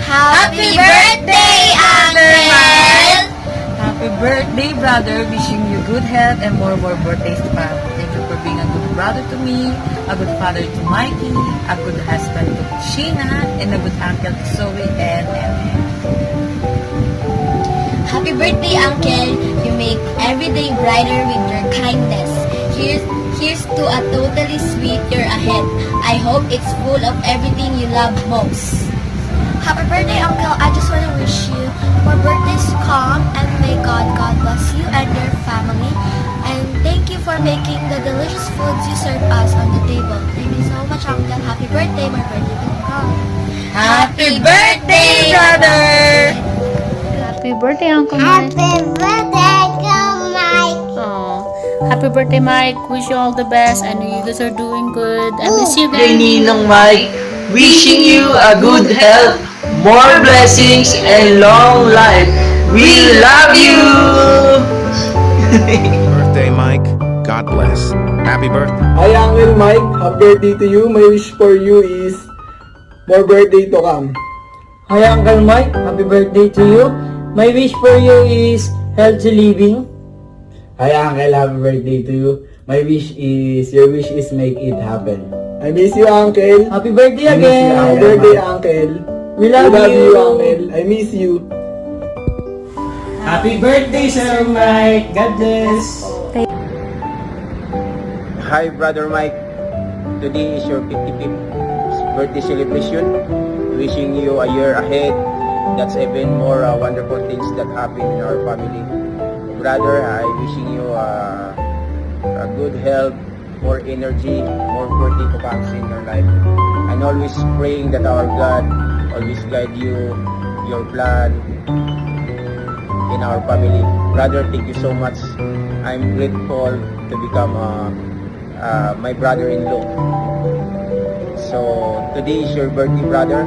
Happy birthday, Uncle! Happy birthday, brother. Wishing you good health and more birthdays to come. Thank you for being a good brother to me, a good father to Mikey, a good husband to Sheena, and a good uncle to Zoe and Ellen. Happy birthday, Uncle! You make every day brighter with your kindness. Here's to a totally sweet year ahead. I hope it's full of everything you love most. Happy birthday, Uncle. I just want to wish you more birthdays to come, and may God bless you and your family. And thank you for making the delicious foods you serve us on the table. Thank you so much, Uncle. Happy birthday. My birthday will come. Happy birthday, brother! Happy birthday, Uncle Mike. Happy birthday, Uncle Mike. Oh, happy birthday, Mike. Wish you all the best. I know you guys are doing good. I miss you Kay guys. Ninong Mike, wishing you a good health, more blessings, and long life. We love you! Birthday, Mike. God bless. Happy birthday. Hi, Uncle Mike. Happy birthday to you. My wish for you is more birthday to come. Hi Uncle Mike, happy birthday to you. My wish for you is healthy living. Hi, Uncle. Happy birthday to you. My wish is, your wish is make it happen. I miss you, Uncle. Happy birthday I miss you. again. Happy birthday, Uncle. We love you. Uncle. I miss you. Happy birthday, Sir Mike. God bless. Hi, Brother Mike. Today is your 55th birthday celebration. Wishing you a year ahead. That's even more wonderful things that happen in our family. Brother, I wishing you a good health, more energy, more birthday to come in your life. And always praying that our God always guide you, your plan in our family. Brother, thank you so much. I'm grateful to become my brother-in-law. So today is your birthday, brother.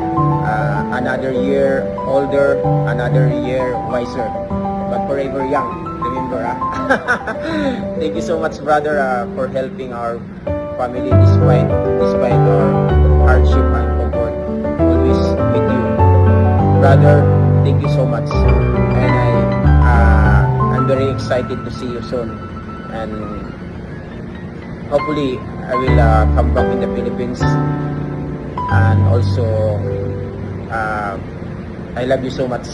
Another year older, another year wiser, but forever young. Remember, Thank you so much, brother, for helping our family despite our hardship and comfort. Always with you, brother. Thank you so much, and I'm very excited to see you soon. And hopefully, I will come back in the Philippines. And also, I love you so much.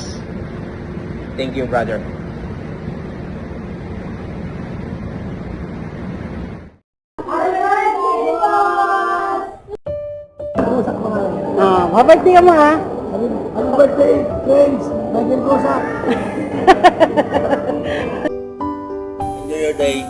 Thank you, brother. Happy birthday ka mo ha. Happy birthday, friends. Michael Kosa. Enjoy your day.